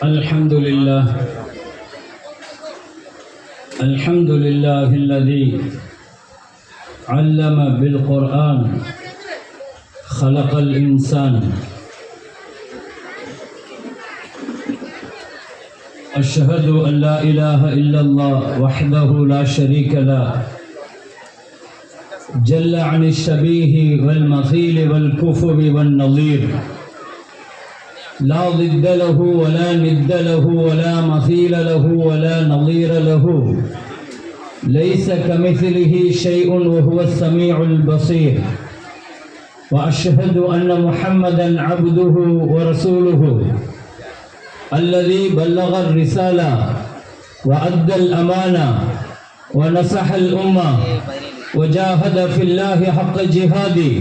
الحمد لله الذي علم بالقرآن خلق الإنسان. أشهد أن لا إله إلا الله وحده لا شريك له جل عن الشبيه والمثيل والكفر والنظير، لا ضد له ولا ند له ولا مثيل له ولا نظير له، ليس كمثله شيء وهو السميع البصير. وأشهد أن محمدا عبده ورسوله الذي بلغ الرسالة وأدى الأمانة ونصح الأمة وجاهد في الله حق جهاده،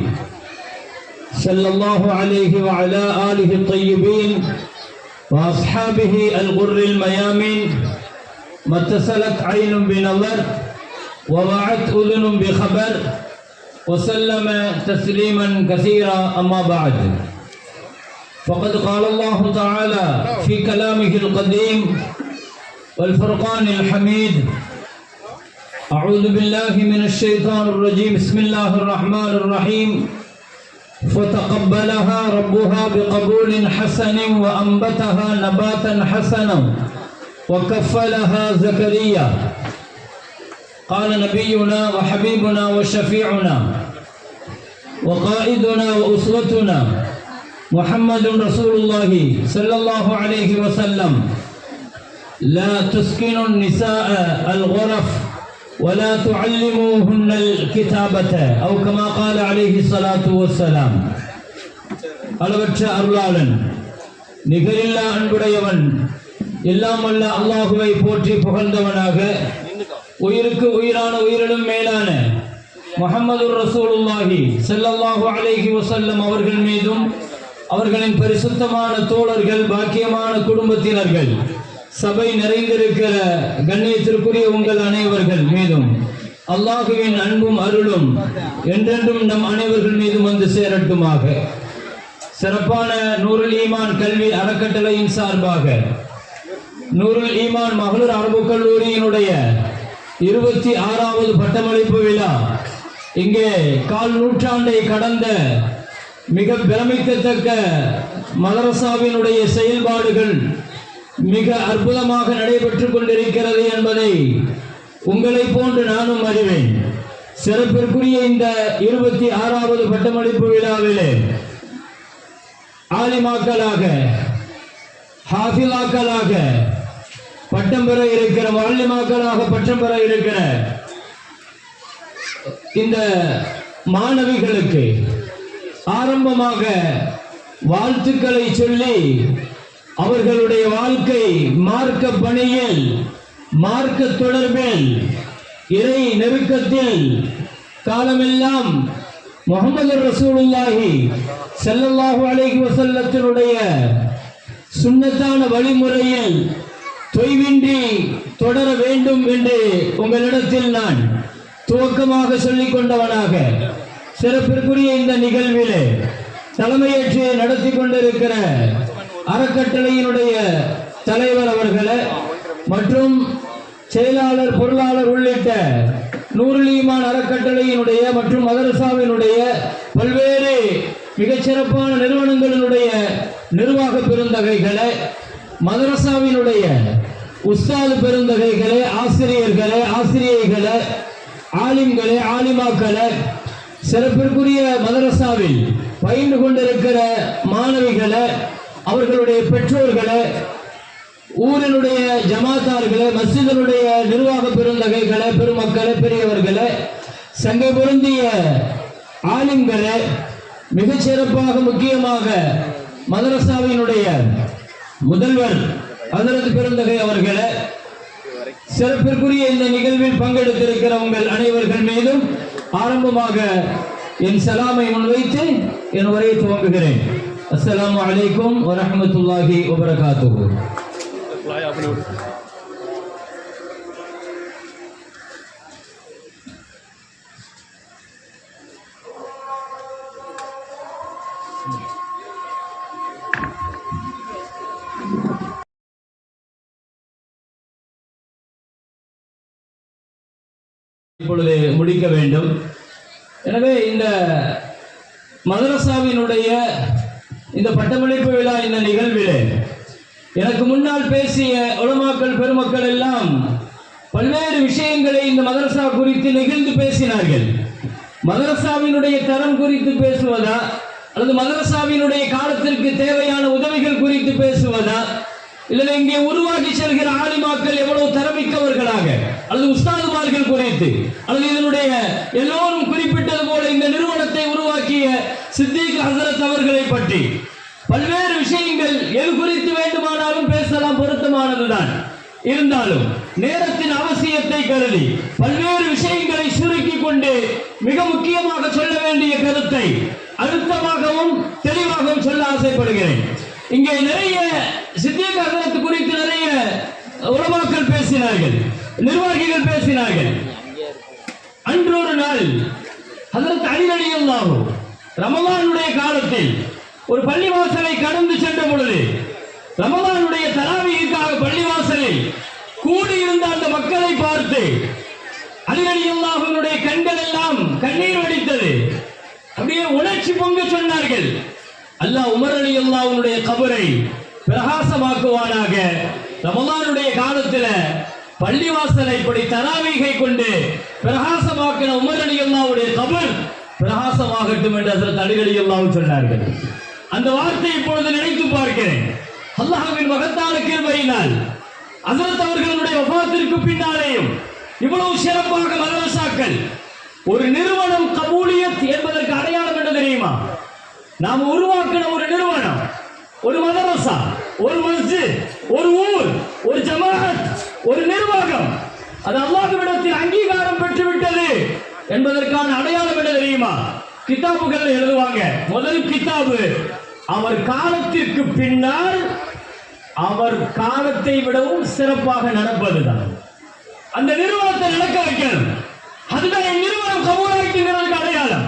صلى الله عليه وعلى آله الطيبين وأصحابه الغر الميامين، ما اتصلت عين بنظر ووعت أذن بخبر، وسلم تسليما كثيرا. أما بعد، فقد قال الله تعالى في كلامه القديم والفرقان الحميد: أعوذ بالله من الشيطان الرجيم، بسم الله الرحمن الرحيم. فتقبلها ربها بقبول حسن وأنبتها نباتا حسنا وكفلها زكريا. قال نبينا وحبيبنا وشفيعنا وقائدنا وأسوتنا محمد رسول الله صلى الله عليه وسلم: لا تسكنوا النساء الغرف ولا تعلموهن الكتابة، أو كما قال عليه الصلاة والسلام. அளவற்ற அருளாளன் நிகரில்லா அன்புடையவன் எல்லாம் வல்ல அல்லாஹுவை போற்றி புகழ்ந்தவனாக, உயிருக்கு உயிரான உயிரிலும் மேலான முஹம்மது ரசூலுல்லாஹி ஸல்லல்லாஹு அலைஹி வஸல்லம் அவர்கள் மீதும், அவர்களின் பரிசுத்தமான தோழர்கள், பாக்கியமான குடும்பத்தினர்கள், சபை நிறைந்திருக்கிற கண்ணியத்திற்குரிய உங்கள் அனைவர்கள் மீதும் அல்லாஹுவின் அன்பும் அருளும் என்றென்றும் நம் அனைவர்கள் மீதும் வந்து சேரட்டுமாக. சிறப்பான நூருல் ஈமான் கல்வி அறக்கட்டளையின் சார்பாக நூருல் ஈமான் மகளிர் அரபு கல்லூரியினுடைய 26வது பட்டமளிப்பு விழா இங்கே கால் நூற்றாண்டை கடந்த மிக பிரமிக்கத்தக்க மதரசாவினுடைய செயல்பாடுகள் மிக அற்புதமாக நடைபெற்றுக் கொண்டிருக்கிறது என்பதை உங்களை போன்று நானும் அறிவேன். சிறப்பிற்குரிய இந்த 26வது பட்டமளிப்பு விழாவிலே ஆலிமாக்களாக, ஹாஃபிலாக்களாக பட்டம் பெற இருக்கிற, மாலிமாக்களாக பட்டம் பெற இருக்கிற இந்த மாணவிகளுக்கு ஆரம்பமாக வாழ்த்துக்களை சொல்லி அவர்களுடைய வாழ்க்கை மார்க்க பணியில், மார்க்க தொடர்பில், இறை நெருக்கத்தில் காலமெல்லாம் முஹம்மது ரசூலுல்லாஹி ஸல்லல்லாஹு அலைஹி வஸல்லத்தினுடைய சுன்னத்தான வழிமுறையில் தொய்வின்றி தொடர வேண்டும் என்று உங்களிடத்தில் நான் துவக்கமாக சொல்லிக் கொண்டவனாக, சிறப்பிற்குரிய இந்த நிகழ்விலே தலைமையேற்று நடத்தி கொண்டிருக்கிற அறக்கட்டளையினுடைய தலைவர் அவர்களே மற்றும் செயலாளர், பொருளாளர் உள்ளிட்ட நூருல் ஈமான் அறக்கட்டளையினுடைய மற்றும் மதரசாவினுடைய பல்வேறு மிகச்சிறப்பான நிறுவனங்களினுடைய நிர்வாக பெருந்தகைகளே, மதரசாவினுடைய உஸ்தாது பெருந்தகைகளே, ஆசிரியர்களே, ஆசிரியைகளே, ஆலிம்களே, ஆலிமாக்களே, சிறப்பிற்குரிய மதரசாவில் பயின்று கொண்டிருக்கிற மாணவிகளே, அவர்களுடைய பெற்றோர்களே, ஊரினுடைய ஜமாத்தார்களே, மஸ்ஜிதினுடைய நிர்வாக பெருந்தகைகளே, பெருமக்களே, பெரியவர்களே, சங்க பொருந்திய ஆலிம்களே, மிகச் சிறப்பாக முக்கியமாக மதரசாவினுடைய முதல்வர் ஹஜ்ரத் பெருந்தகை அவர்களே, சிறப்பிற்குரிய இந்த நிகழ்வில் பங்கெடுத்திருக்கிற உங்கள் அனைவர்கள் மீதும் ஆரம்பமாக என் சலாமை முன்வைத்து என் உரையை துவங்குகிறேன். அஸ்ஸலாமு அலைக்கும் வரஹ்மத்துல்லாஹி வபரகாத்துஹு. இப்பொழுது முடிக்க வேண்டும். எனவே இந்த மதரசாவினுடைய இந்த பட்டமளிப்பு விழா இந்த நிகழ்விலே எனக்கு முன்னால் பேசிய உலமாக்கள் பெருமக்கள் எல்லாம் பல்வேறு விஷயங்களை இந்த மதரசா குறித்து நெகிழ்ந்து பேசினார்கள். மதரசாவினுடைய தரம் குறித்து பேசுவதா அல்லது மதரசாவினுடைய காலத்திற்கு தேவையான உதவிகள் குறித்து பேசுவதா இல்லை இங்கே உருவாக்கி செல்கிற ஆலிமாக்கள் எவ்வளவு தரமிக்கவர்களாக அல்லது உஸ்தாதுமார்கள் குறித்து அல்லது இதனுடைய எல்லோரும் குறிப்பிட்டது போல இந்த நிறுவனத்தை உருவாக்கிய சித்திக் ஹசரத் அவர்களை பற்றி பல்வேறு விஷயங்கள் எது குறித்து வேண்டுமானாலும் பேசலாம், பொருத்தமானதுதான். இருந்தாலும் நேரத்தின் அவசியத்தை கருதி பல்வேறு விஷயங்களை சுருக்கி கொண்டு மிக முக்கியமாக சொல்ல வேண்டிய கருத்தை அழுத்தமாகவும் தெளிவாகவும் சொல்ல ஆசைப்படுகிறேன். இங்கே நிறைய சித்திக் ஹசரத் குறித்து நிறைய உலமாக்கள் பேசினார்கள், நிர்வாகிகள் பேசினார்கள். அன்று ஒரு நாள் ஹசரத் அலி ரலியல்லாஹு ரமலானுடைய காலத்தில் ஒரு பள்ளிவாசலை கடந்து சென்ற பொழுது ரமலானுடைய தராவீஹுக்காக பள்ளிவாசலில் கூடியிருந்த அந்த மக்களை பார்த்து அலி ரலியல்லாஹுவினுடைய கண்கள் எல்லாம் கண்ணீர் வடித்தது. அப்படியே உணர்ச்சி பொங்க சொன்னார்கள், அல்லாஹ் உமர் ரலியல்லாஹுவினுடைய கபரை பிரகாசமாக்குவானாக. ரமலானுடைய காலத்தில் பள்ளிவாசலை இப்படி தராவீகை கொண்டு பிரகாசமாக்கின உமர் ரலியல்லாஹுடைய கபர் பிரகாசமாகட்டும் என்று ஹஜ்ரத் அலி ரலியல்லாஹு சொன்னார்கள். அந்த வார்த்தை இப்பொழுது நினைத்து பார்க்கிறேன். அல்லாஹ்வின் மகத்தான கிருபையினால் ஹஜ்ரத் அவர்களுடைய வஃபாத்திற்கு பின்னாலேயும் இவ்வளவு சிறப்பாக மதரசாக்கள் ஒரு நிறுவனம் கபூலியத் என்பதற்கு அடையாளம் என்ன தெரியுமா? நாம் உருவாக்கின ஒரு நிறுவனம், ஒரு மதரசா, ஒரு மஸ்ஜித், ஒரு ஊர், ஒரு ஜமாஅத், ஒரு நிர்வாகம், அது அல்லாஹ்விடத்தில் அங்கீகாரம் பெற்றுவிட்டது என்பதற்கான அடையாளம் என்ன தெரியுமா? கிதாபுகள் எழுதுவாங்க, முதல் கிதாபு அவர் காலத்திற்கு பின்னால் அவர் காலத்தை விடவும் சிறப்பாக நடப்பதுதான். அந்த நிறுவனத்தை நடக்க வைக்கணும். அதுதான் என் நிறுவனம் கபூலாகிங்கிறதுக்கு அடையாளம்.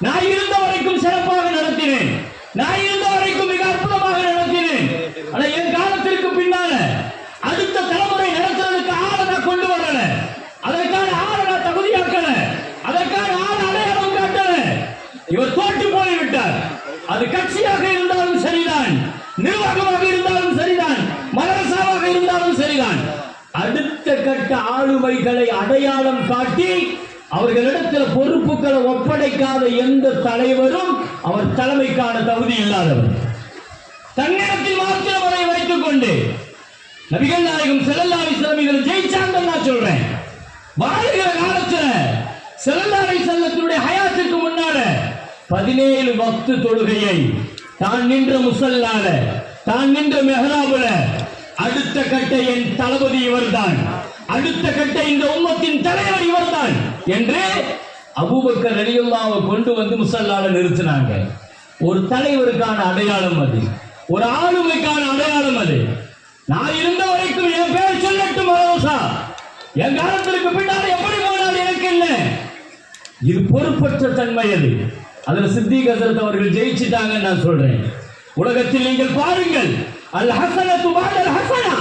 நான் இருந்த வரைக்கும் சிறப்பாக நடத்தினேன், நான் இருந்த வரைக்கும் மிக அற்புதமாக நடத்தினேன். ஆனா என் காலத்திற்கு பின்னால அடுத்த தலைமுறை நடத்துறதுக்கு ஆளை நான் கொண்டு வரல, அதற்கான ஆளை நான் தகுதியாக்கல, அதற்கான ஆள் அடையாளம் காட்டல. இவர் தோற்று போய்விட்டார். அது கட்சியாக இருந்தாலும் சரிதான், நிர்வாகமாக இருந்தாலும் சரிதான், மதரசாவாக இருந்தாலும் சரிதான். அடுத்த கட்ட ஆளுமைகளை அடையாளம் காட்டி அவர்களிடத்தில் பொறுப்புகளை ஒப்படைக்காத எந்த தலைவரும் அவர் தலைமைக்கான தகுதி இல்லாதவர். தன்னகத்தில் மாத்திரம் அதை வைத்துக் கொண்டு நபிகள் நாயகம் ஸல்லல்லாஹு அலைஹி வஸல்லம் இதில் ஜெயிச்சாங்க. நான் சொல்றேன், வாழ்கிற காலத்தில் ஸல்லல்லாஹு அலைஹி வஸல்லத்துடைய ஹயாத்துக்கு முன்னால 17 வக்து தொழுகையை தான் நின்ற முஸல்லால, தான் நின்ற மெஹ்ராபுல அடுத்த கட்ட என் தளபதி இவர்தான், அடுத்த கட்ட இந்த உம்மத்தின் தலைவர் இவர்தான் என்று அபூபக்கர் ரலியல்லாஹு கொண்டு வந்து முஸல்லால நிறுத்தினாங்க. ஒரு தலைவருக்கான அடையாளம் அது, ஒரு ஆளுமைக்கான அடையாளம் அது. நான் இருந்த வரைக்கும் என் பேர் சொல்லட்டும் மதரசா, என் காலத்திற்கு பின்னால் எப்படி போனால் எனக்கு இல்லை. இது பொறுப்பற்ற தன்மை. அது அதுல சித்திக் ஹசரத் அவர்கள் ஜெயிச்சிட்டாங்க. நான் சொல்றேன், உலகத்தில் நீங்கள் பாருங்கள், அல் ஹஸனத்து பஅதல் ஹஸனா,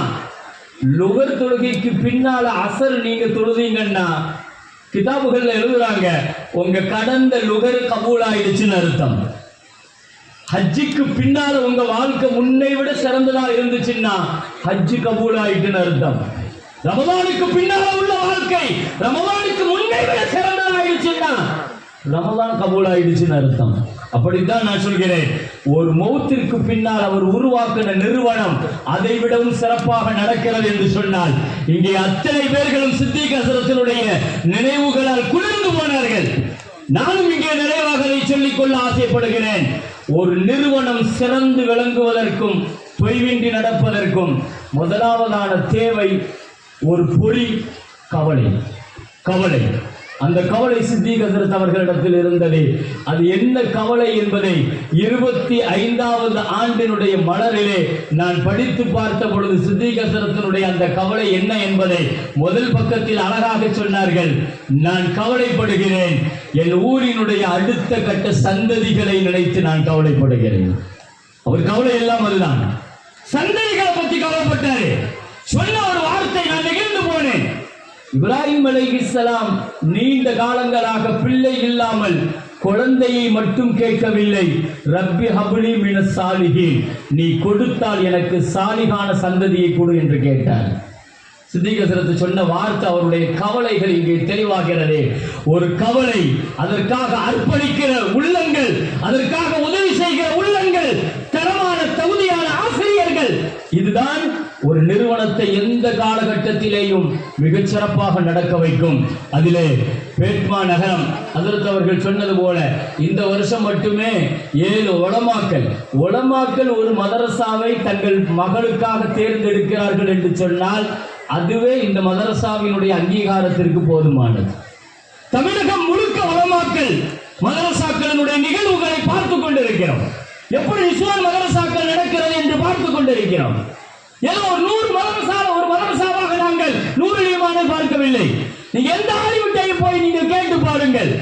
லுகர் தொழுகைக்கு பின்னால அசர் நீங்க தொழுதீங்கன்னா கிதாபுகள்ல எழுதுறாங்க, உங்க கடந்த லுகர் கபூல் ஆயிடுச்சுன்னு அர்த்தம். ஹஜ்ஜுக்கு பின்னால உங்க வாழ்க்கை முன்னை விட சிறந்ததா இருந்துச்சுன்னா ஹஜ்ஜு கபூல் ஆயிட்டுன்னு அர்த்தம். ரமலானுக்கு பின்னால உள்ள வாழ்க்கை ரமலானுக்கு முன்னை விட சிறந்ததா ஆயிடுச்சுன்னா ரமலான் கபூல் ஆயிடுச்சுன்னு அர்த்தம். அப்படித்தான் நான் சொல்கிறேன், ஒரு மௌத்திற்கு பின்னால் அவர் உருவாக்கின நிறுவனம் அதை விடவும் சிறப்பாக நடக்கிறது என்று சொன்னால் இங்கே அத்தனை பேர்களும் சித்திக் ஹசரத்தினுடைய நினைவுகளால் குளிர்ந்து போனார்கள். நானும் இங்கே நிறைவாக அதை சொல்லிக் கொள்ள ஆசைப்படுகிறேன். ஒரு நிறுவனம் சிறந்து விளங்குவதற்கும் தொய்வின்றி நடப்பதற்கும் முதலாவதான தேவை ஒரு பொறி, கவலை. கவலை, அந்த கவலை சித்திக் ஹசரத் அவர்களிடத்தில் இருந்தது. அது என்ன கவலை என்பதை 25வது ஆண்டினுடைய மலரிலே நான் படித்து பார்த்த பொழுது சித்திக் ஹசரத்தினுடைய அந்த கவலை என்ன என்பதை முதல் பக்கத்தில் அழகாக சொன்னார்கள். நான் கவலைப்படுகிறேன், என் ஊரினுடைய அடுத்த கட்ட சந்ததிகளை நினைத்து நான் கவலைப்படுகிறேன். அவர் கவலை எல்லாம் அதுதான், சந்ததிகளை பற்றி கவலைப்பட்டாரு. சொன்ன ஒரு வார்த்தை நான் நெகிழ்ந்து போனேன். இப்ராஹிம் அலைஹிஸ்ஸலாம் நீண்ட காலங்களாக பிள்ளை இல்லாமல் குழந்தையை மட்டும் கேட்கவில்லை, ரப்பி ஹப்லி மினஸ் சாலிஹீன், நீ கொடுத்தால் எனக்கு சாலிகான சந்ததியை கொடு என்று கேட்டார். சித்திக் ஹஸரத் சொன்ன வார்த்தை அவருடைய கவலைகள் இங்கே தெளிவாகிறது. ஒரு கவலை, அதற்காக அர்ப்பணிக்கிற உள்ளங்கள், அதற்காக உதவி செய்கிற உள்ளங்கள், தரமான தகுதியான ஆசிரியர்கள், இதுதான் ஒரு நிறுவனத்தை எந்த காலகட்டத்திலேயும் மிகச் சிறப்பாக நடக்க வைக்கும். அதிலே பேட்மா நகரம் ஹஸரத் அவர்கள் சொன்னது போல இந்த வருஷம் மட்டுமே 7 உலமாக்கள் ஒரு மதரசாவை தங்கள் மகளுக்காக தேர்ந்தெடுக்கிறார்கள் என்று சொன்னால் அதுவே இந்த மதரசாவினுடைய அங்கீகாரத்திற்கு போதுமானது. தமிழகம் முழுக்க உலமாக்கள் மதரசாக்களினுடைய நிகழ்வுகளை பார்த்துக் கொண்டிருக்கிறோம். எப்படி இஸ்லாம் மதரசாக்கள் நடக்கிறது என்று பார்த்துக் கொண்டிருக்கிறோம். ஏதோ ஒரு 100 ஒரு மதரசாவாக நாங்கள் 100 ஈமானை பார்க்கவில்லை. நீங்க எந்த ஆலிவுட்டையும் போய் நீங்கள் கேட்டு பாருங்கள்,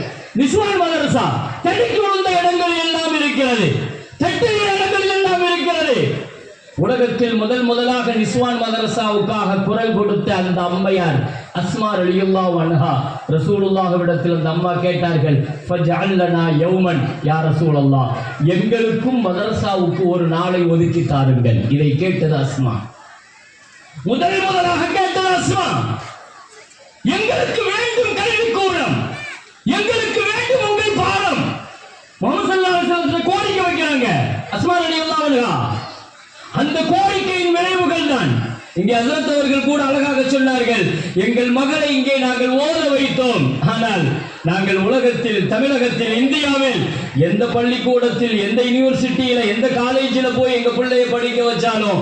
நிஸ்வான் மதரசா தடுக்கி விழுந்த இடங்கள் எல்லாம் இருக்கிறது, தட்டுகிற இடங்கள் எல்லாம் இருக்கிறது. உலகத்தில் முதலாக நிஸ்வான் மதரசாவுக்காக குரல் கொடுத்த அந்த அம்மையார் அஸ்மா ரலியல்லாஹு அன்ஹா, ரசூலுல்லாஹ்விடத்தில் அந்த அம்மா கேட்டார்கள், ஃபஜஅல் லனா யௌமன் யா ரசூலல்லாஹ், எங்களுக்கும் மதரசாவுக்கு ஒரு நாளை ஒதுக்கி தாருங்கள். இதை கேட்டது அஸ்மா. முதலாக கேட்டது அஸ்மா. எங்களுக்கு வேண்டும் கல்விக்கூடம், எங்களுக்கு வேண்டும் உங்கள் பாடம். முஹம்மது ஸல்லல்லாஹு அலைஹி வஸல்லம் கோரிக்கை வைக்கிறாங்க அஸ்மா ரலியல்லாஹு அன்ஹா. அந்த கோரிக்கையின் விளைவுகள் தான் இங்கே ஹஸரத் அவர்கள் கூட அழகாக சொன்னார்கள், எங்கள் மகளை இங்கே நாங்கள் ஓத வைத்தோம், ஆனால் நாங்கள் உலகத்தில், தமிழகத்தில், இந்தியாவில் எந்த பள்ளிக்கூடத்தில், எந்த யூனிவர்சிட்டியில, எந்த காலேஜில் போய் எங்க பிள்ளையை படிக்க வச்சாலும்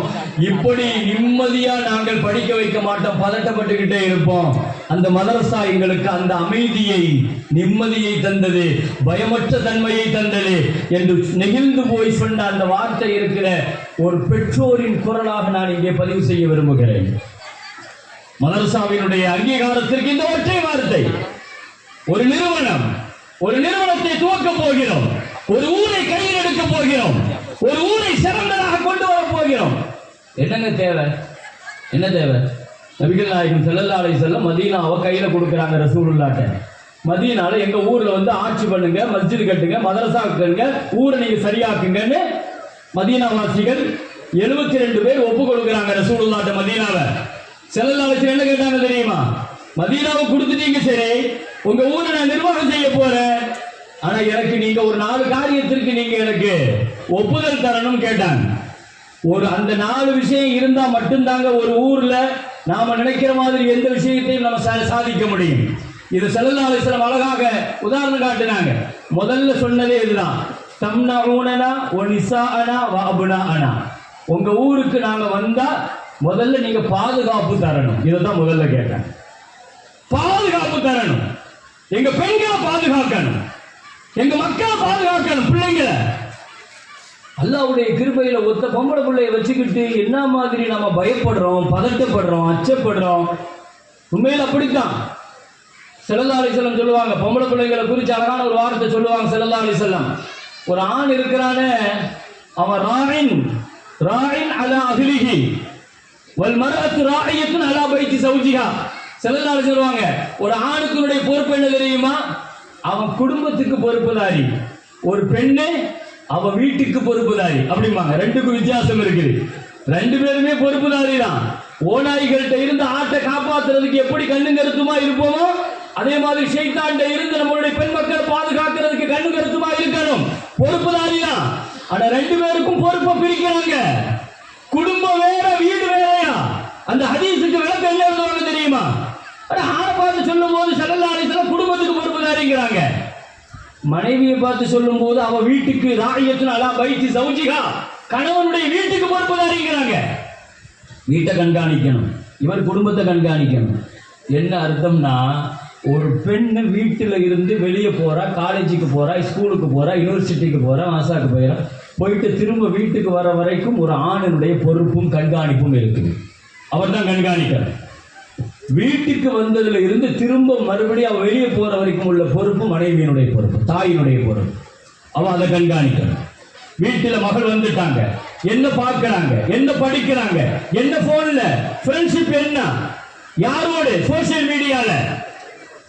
இப்படி நிம்மதியா நாங்கள் படிக்க வைக்க மாட்டோம், பதட்டப்பட்டுக்கிட்டே இருப்போம். அந்த மதரசா எங்களுக்கு அந்த அமைதியை, நிம்மதியை தந்தது, பயமற்ற தன்மையை தந்தது என்று நெகிழ்ந்து போய் சொன்ன அந்த வார்த்தை இருக்கிற ஒரு பெற்றோரின் குரலாக நான் இங்கே பதிவு செய்ய விரும்புகிறேன். மதரசாவினுடைய அங்கீகாரத்திற்கு இந்த ஒற்றை வார்த்தை. ஒரு நிறுவனத்தை துவக்க போகிறோம், ஒரு ஊரை கையில் எடுக்க போகிறோம், ஒரு ஊரை சிறந்ததாக கொண்டு வர போகிறோம். என்னங்க தேவை? என்ன தேவை? நபிகள் நாயகம் ஸல்லல்லாஹு அலைஹி வஸல்லம் மதீனாவை கையில கொடுக்குறாங்க ரசூலுல்லாஹ்ட்ட. மதீனால எங்க ஊர்ல வந்து ஆட்சி பண்ணுங்க, மஸ்ஜித் கட்டுங்க, மதரசா கட்டுங்க, ஊரை நீங்க சரியாக்குங்கன்னு மதீனா வாசிகள் 72 பேர் ஒப்பு கொடுக்குறாங்க ரசூலுல்லாஹ்ட்ட மதீனாவை. ஸல்லல்லாஹு அலைஹி வஸல்லம் என்ன கேட்டாங்க தெரியுமா? மதீனாவை கொடுத்துட்டீங்க, சரி, உங்க ஊரை நான் நிர்வாகம் செய்ய போறேன், ஆனா எனக்கு நீங்க ஒரு 4 காரியத்திற்கு நீங்க எனக்கு ஒப்புதல் தரணும் கேட்டாங்க. அந்த 4 விஷயம் இருந்தா மட்டும்தாங்க ஒரு ஊர்ல நாம நினைக்கிற மாதிரி எந்த விஷயத்தையும் நம்ம சாதிக்க முடியும். இது ஸல்லல்லாஹு அலைஹி வஸல்லம் அழகாக உதாரணம் காட்டினாங்க. முதல்ல சொன்னதே இதுதான், தம்னஊனனா வ நிசாஅனா வ அப்னாஅனா, உங்க ஊருக்கு நாங்க வந்தா முதல்ல நீங்க பாதுகாப்பு தரணும். இதைத்தான் முதல்ல கேட்டாங்க. பாதுகாப்பு தரணும், எங்க பெண்களை பாதுகாக்கணும், எங்க மக்களை பாதுகாக்கணும், பிள்ளைங்களை. அல்லாஹ்வுடைய கிருபையில ஒத்த பொம்பளை பிள்ளையை வச்சுக்கிட்டு என்ன மாதிரி நாம பயப்படுறோம், பதட்டப்படுறோம், அச்சப்படுறோம். உண்மையில் அப்படித்தான். ஸல்லல்லாஹு அலைஹி வஸல்லம் சொல்லுவாங்க, பொம்பளை பிள்ளைகளை குறித்து அழகான ஒரு வார்த்தை சொல்லுவாங்க ஸல்லல்லாஹு அலைஹி வஸல்லம். ஒரு ஆண் இருக்கிறானே, அவன் ராயின் அலா அஹ்லிஹி வல் மர்அத்து ராயியத்துன் அலா பைத்தி ஸௌஜிஹா. ஸல்லல்லாஹு அலைஹி சொல்லுவாங்க, ஒரு ஆணுக்குடைய பொறுப்பு என்ன தெரியுமா? அவன் குடும்பத்துக்கு பொறுப்புதாரி, ஒரு பெண்ணு அவ வீட்டுக்கு பொறுப்புதாரி அப்படிம்பாங்க. ரெண்டுக்கும் வித்தியாசம் இருக்குது. 2 பேருமே பொறுப்புதாரி தான். ஓநாய்கள்கிட்ட இருந்து ஆட்டை காப்பாத்துறதுக்கு எப்படி கண்ணு கருத்துமா இருப்போமோ அதே மாதிரி ஷைத்தான்கிட்ட இருந்து நம்மளுடைய பெண் மக்கள் பாதுகாக்கிறதுக்கு கண்ணு கருத்துமா இருக்கணும், பொறுப்புதாரி தான். ஆனா 2 பேருக்கும் பொறுப்பை பிரிக்கிறாங்க. குடும்பம் வேற, வீடு வேறையா. அந்த ஹதீஸுக்கு விளக்கம் என்ன சொல்லுவாங்க தெரியுமா? ஆணை பார்த்து சொல்லும் போது ஸல்லல்லாஹு அலைஹி வஸல்லம் குடும்பத்துக்கு பொறுப்புதாரிங்கிறாங்க. மனைவியை பார்த்து சொல்லும் போது அவ வீட்டுக்கு ராயியத்துன் அலா பைத்தி ஸௌஜிஹா, கணவனுடைய வீட்டுக்கு பொறுப்புதாரிங்கிறாங்க. வீட்டை கண்காணிக்கணும், இவர் குடும்பத்தை கண்காணிக்கணும். என்ன அர்த்தம்னா, ஒரு பெண்ணு வீட்டில் இருந்து வெளியே போறா, காலேஜுக்கு போறா, ஸ்கூலுக்கு போறா, யூனிவர்சிட்டிக்கு போறா, மாசாக்கு போயிடா, போயிட்டு திரும்ப வீட்டுக்கு வர வரைக்கும் ஒரு ஆணினுடைய பொறுப்பும் கண்காணிப்பும் இருக்குது. அவர் தான் கண்காணிக்கிறார். வீட்டுக்கு வந்ததுல இருந்து திரும்ப மறுபடியும் அவ வெளியே போற வரைக்கும் உள்ள பொறுப்பு மனைவியினுடைய பொறுப்பு, தாயினுடைய பொறுப்பு. அவ அதை கண்காணிக்கணும். வீட்டுல மகள் வந்துட்டாங்க, என்ன பார்க்கறாங்க, என்ன படிக்கிறாங்க, என்ன போன்ல ஃப்ரெண்ட்ஷிப் என்ன, யாரோடு? சோசியல் மீடியால,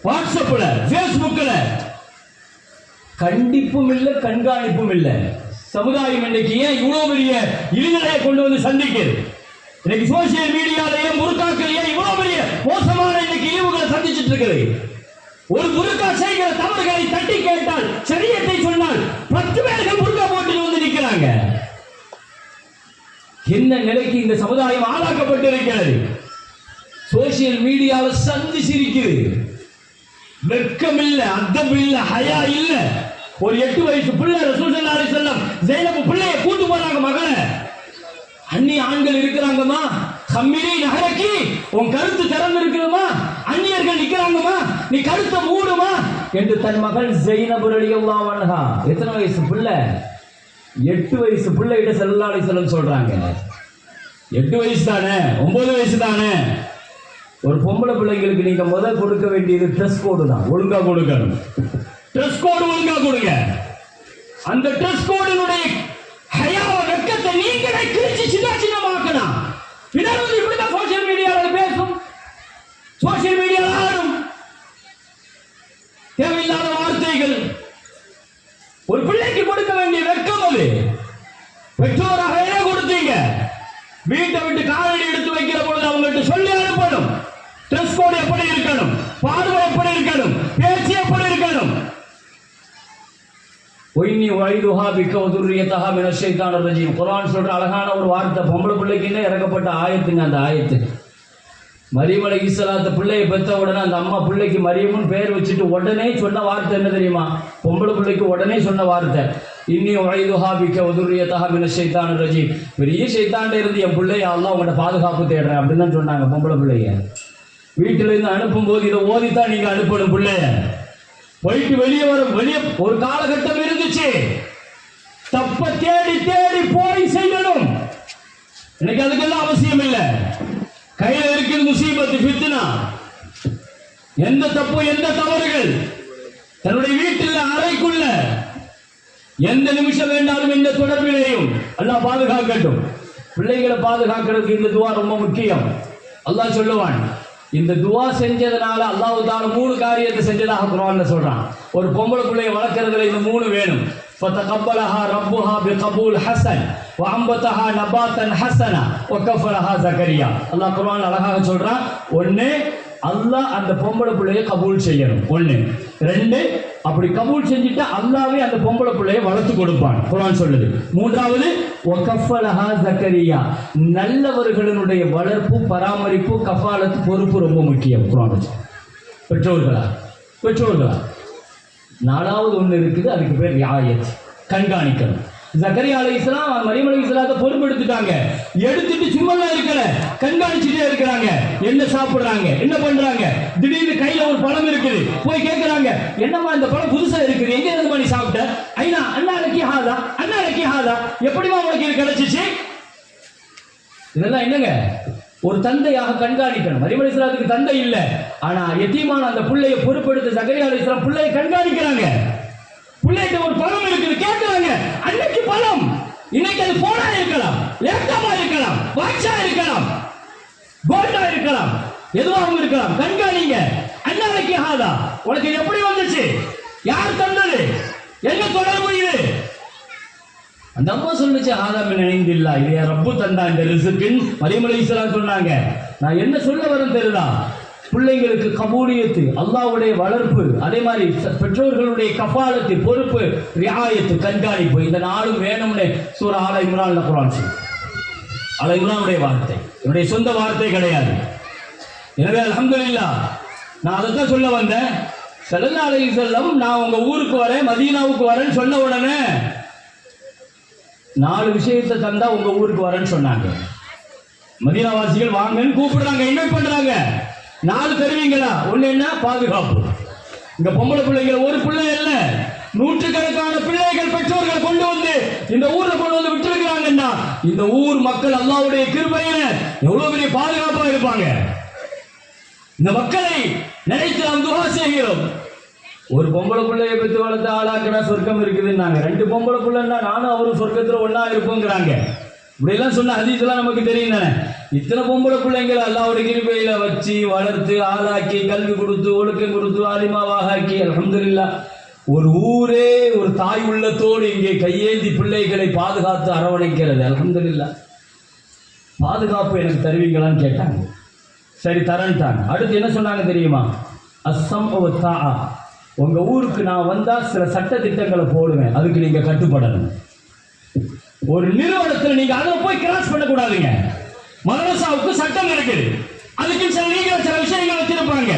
வாட்ஸ்அப்ல, பேஸ்புக்ல. கண்டிப்பும் இல்லை, கண்காணிப்பும் இல்லை. சமுதாயம் இன்னைக்கு ஏன் இவ்வளவு பெரிய இழிநிலையை கொண்டு வந்து சந்திக்குது? இன்னைக்கு சோசியல் மீடியாலேயே முறுக்காக்கள் ஏன் இவ்வளவு பெரிய மோசமான இன்னைக்கு இழிவுகளை சந்திச்சுட்டு இருக்குது? ஒரு முறுக்கா செய்கிற தவறுகளை தட்டி கேட்டால், சரியத்தை சொன்னால் 10 பேர்கள் முறுக்கா போட்டு வந்து நிற்கிறாங்க. என்ன நிலைக்கு இந்த சமுதாயம் ஆளாக்கப்பட்டிருக்கிறது? சோசியல் மீடியாவில் சந்தி சிரிக்குது. வெட்கம் இல்ல, அத்தம் இல்ல, ஹயா இல்ல. ஒரு 8 வயசு பிள்ளை ரசூல் ஸல்லல்லாஹு அலைஹி வஸல்லம் ஜெயினப் பிள்ளையை கூட்டு போறாங்க. மகளை அந்நிய ஆண்கள் இருக்கிறாங்கம்மா, கம்மிரி நகரக்கி, உன் கருத்து திறந்து இருக்குதுமா, அந்நியர்கள் நிக்கிறாங்கம்மா, நீ கருத்தை மூடுமா என்று தன் மகள் ஜெயினப் ரலியல்லாஹு அன்ஹா, எத்தனை வயசு பிள்ளை? 8 வயசு பிள்ளைகிட்ட ஸல்லல்லாஹு அலைஹி வஸல்லம் சொல்றாங்க. 8 வயசு தானே, 9 வயசு தானே. ஒரு பொம்பளை பிள்ளைங்களுக்கு நீங்க முதல் கொடுக்க வேண்டியது ட்ரெஸ் கோடு தான். ஒழுங்கா கொடுக்கணும். ட்ரெஸ் கோடு ஒழுங்கா கொடுங்க. அந்த ட்ரெஸ் கோடினுடைய ஹயாவ வெட்கத்தை நீங்களே கிழிச்சு சின்னமாக்கணும். பின்னாடி இப்படிதான் சோசியல் மீடியால பேசும், சோசியல் மீடியால ஆடும் தேவையில்லாத வார்த்தைகள். ஒரு பிள்ளைக்கு கொடுக்க வேண்டிய வெட்கம் அது. பெற்றோராக கொடுத்தீங்க, வீட்டை விட்டு காலடி எடுத்து வைக்கிற பொழுது அவங்கள்ட்ட சொல்லி அனுப்பணும். ட்ரெஸ் கோட் எப்படி இருக்கணும், பார்வை எப்படி இருக்கணும், பேச்சு எப்படி இருக்கணும். ஒய்னி வைதுஹா பிக்க வதுர்ரியதஹா மினஷ் ஷைத்தானிர் ரஜீம். குர்ஆன் சொல்ற அழகான ஒரு வார்த்தை. பொம்பளை பிள்ளைக்குன்னே இறக்கப்பட்ட ஆயத்துங்க அந்த ஆயத்து. மரியம் அலைஹிஸ்ஸலாத்து பிள்ளையை பெற்ற உடனே அந்த அம்மா பிள்ளைக்கு மரியம்னு பேர் வச்சுட்டு உடனே சொன்ன வார்த்தை என்ன தெரியுமா? பொம்பளை பிள்ளைக்கு உடனே சொன்ன வார்த்தை, இன்னி வைதுஹா பிக்க வதுர்ரியதஹா மினஷ் ஷைத்தானிர் ரஜீம். பெரிய ஷைத்தான்ல இருந்து என் பிள்ளைய அல்லாஹ் உங்கள்ட்ட பாதுகாப்பு தேடுறேன் அப்படின்னு தான் சொன்னாங்க. பொம்பளை பிள்ளைய வீட்டில இருந்து அனுப்பும் போது இதை ஓதித்தான் நீங்க அனுப்பணும். பிள்ளைய போயிட்டு வெளியே வரும். வெளியே ஒரு காலகட்டம் இருந்துச்சு, தப்ப தேடி தேடி போய் செய்யணும். இன்னைக்கு அதுக்கெல்லாம் அவசியம் இல்லை. கையில இருக்குது முசீபத்து, ஃபித்னா. எந்த தப்பு, எந்த தவறுகள் தன்னுடைய வீட்டில் அறைக்குள்ள எந்த நிமிஷம் வேண்டாலும் எந்த தொடர்பிலையும் அல்லாஹ் பாதுகாக்கட்டும். பிள்ளைகளை பாதுகாக்கிறதுக்கு இந்த துவா ரொம்ப முக்கியம். அல்லாஹ் சொல்லுவான், இந்த துவா செஞ்சதுனால அல்லாஹ் தஆலா 3 காரியத்தை செஞ்சதாக குர்ஆன்ல சொல்றான். ஒரு பொம்பளை பிள்ளையை வளர்க்கறதுல இந்த 3 வேணும். ஃபதகப்பலஹா ரப்புஹா பிகபூல் ஹஸன் வஅம்பதஹா நபாத்தன் ஹஸனா வகஃபலஹா ஜக்கரியா. அல்லாஹ் குர்ஆன்ல அழகாக சொல்றான். 1, அல்லாஹ் அந்த பொம்பளை பிள்ளையை கபூல் செய்யணும். 1. 2, அப்படி கபூல் செஞ்சுட்டா அல்லாஹ்வே அந்த பொம்பளை பிள்ளையை வளர்த்து கொடுப்பான். குர்ஆன் சொல்லுது. 3வது வகஃபலஹா ஜக்கரியா. நல்லவர்களுடைய வளர்ப்பு, பராமரிப்பு, கஃபாலத், பொறுப்பு ரொம்ப முக்கியம். குர்ஆன் பெற்றோர்களா 4வது ஒன்று இருக்குது, அதுக்கு பேர் ரியாயத், கண்காணிக்கணும். ஜக்கரியா அலைஹிஸ்ஸலாம் மரியம் அலைஹிஸ்ஸலாத்தை பொறுப்பெடுத்துட்டாங்க. எடுத்துட்டு சும்மா இருக்கல, கண்காணிச்சுட்டே இருக்கிறாங்க. என்ன சாப்பிடுறாங்க, என்ன பண்றாங்க. திடீர்னு கையில ஒரு பழம் இருக்குது, போய் கேட்கிறாங்க, என்னம்மா இந்த பழம் புதுசா இருக்குது, எங்க இருந்து பண்ணி சாப்பிட்ட? ஐனா அண்ணா லக்கி ஹாதா, எப்படிமா உனக்கு இது கிடைச்சிச்சு? இதெல்லாம் என்னங்க? ஒரு தந்தையாக கண்காணிக்கணும். மரியம் அலைஹிஸ்ஸலாத்துக்கு தந்தை இல்ல, ஆனா யதீமான அந்த பிள்ளையை பொறுப்பெடுத்து ஜக்கரியா அலைஹிஸ்ஸலாம் பிள்ளையை கண்காணிக்கிறாங்க. பிள்ளைகிட்ட ஒரு பழம் இருக்குது, கேட்கிறாங்க. அன்னைக்கு பழம், இன்னைக்கு அது போனா இருக்கலாம், லேப்டாப்பா இருக்கலாம், வாட்சா இருக்கலாம், கோல்டா இருக்கலாம், எதுவாகவும் இருக்கலாம். கண்காணிங்க. அண்ணாலைக்கு ஹாதா, உனக்கு எப்படி வந்துச்சு, யார் தந்தது, என்ன தொடர்பு இது? அந்த அம்மா சொல்லுச்சு, ஆதாமின் இணைந்தில்லா, இது ரப்பு தந்தா இந்த ரிஸ்கின். மரியம் அலைஹிஸ்ஸலாம் சொன்னாங்க. நான் என்ன சொல்ல வரேன் தெரியுதா? பிள்ளைங்களுக்கு கபூலியத்து, அல்லாஹ்வுடைய வளர்ப்பு, அதே மாதிரி பெற்றோர்களுடைய கஃபாலத்து, பொறுப்பு, ரியாயத்து, கண்காணிப்பு, இந்த 4 வேணும்னு சூரா ஆல இம்ரான்ல குர்ஆன் சொல்லுது. ஆல இம்ரானுடைய வார்த்தை, என்னுடைய சொந்த வார்த்தை கிடையாது. எனவே அல்ஹம்துலில்லாஹ், நான் அதைத்தான் சொல்ல வந்தேன். ஸல்லல்லாஹு அலைஹி வஸல்லம் நான் உங்க ஊருக்கு வரேன், மதீனாவுக்கு வரேன்னு சொன்ன உடனே 4 விஷயத்தை தந்தா உங்க ஊருக்கு வரேன்னு சொன்னாங்க. மதீனாவாசிகள் வாங்கன்னு கூப்பிடுறாங்க, இன்வைட் பண்றாங்க. 4 தருவீங்களா? 1 என்ன? பாதுகாப்பு. இந்த பொம்பளை பிள்ளைங்க ஒரு பிள்ளை இல்ல, நூற்றுக்கணக்கான பிள்ளைகள் பெற்றோர்கள் கொண்டு வந்து இந்த ஊர்ல கொண்டு வந்து விட்டுருக்கிறாங்கன்னா இந்த ஊர் மக்கள் அல்லாஹ்வுடைய கிருபையில எவ்வளவு பெரிய பாதுகாப்பா இருப்பாங்க. இந்த மக்களை நினைத்து நாம் துஆ செய்கிறோம். ஒரு பொம்பளை பிள்ளையை பெற்று வளர்த்து ஆளாக்குனா சொர்க்கம் இருக்குதுன்னாங்க. 2 பொம்பளை பிள்ளைன்னா நானும் அவரும் சொர்க்கத்துல ஒன்னா இருப்போங்கிறாங்க. இப்படியெல்லாம் சொன்ன ஹதீஸ்லாம் நமக்கு தெரியும் தானே. இத்தனை பொம்பளை பிள்ளைங்களை அல்லாஹ்வுடைய கிருபையில வச்சு வளர்த்து ஆளாக்கி கல்வி கொடுத்து ஒழுக்கம் கொடுத்து ஆலிமாவாக ஆக்கி அல்ஹம்துலில்லாஹ் ஒரு ஊரே ஒரு தாய் உள்ளத்தோடு இங்கே கையேந்தி பிள்ளைகளை பாதுகாத்து அரவணைக்கிறது. அல்ஹம்துலில்லாஹ். பாதுகாப்பு எனக்கு தருவீங்களான்னு கேட்டாங்க. சரி தரேன்ட்டாங்க. அடுத்து என்ன சொன்னாங்க தெரியுமா? அஸ்ஸம் வ தாஆ. உங்க ஊருக்கு நான் வந்தா சில சட்ட திட்டங்களை போடுவேன், அதுக்கு நீங்க கட்டுப்படணும். ஒரு நிறுவனத்தில் நீங்க அதை போய் கிராஸ் பண்ணக்கூடாதுங்க. மதரசாவுக்கு சட்டம் இருக்குது, அதுக்கு சில விஷயங்கள் வச்சிருப்பாங்க.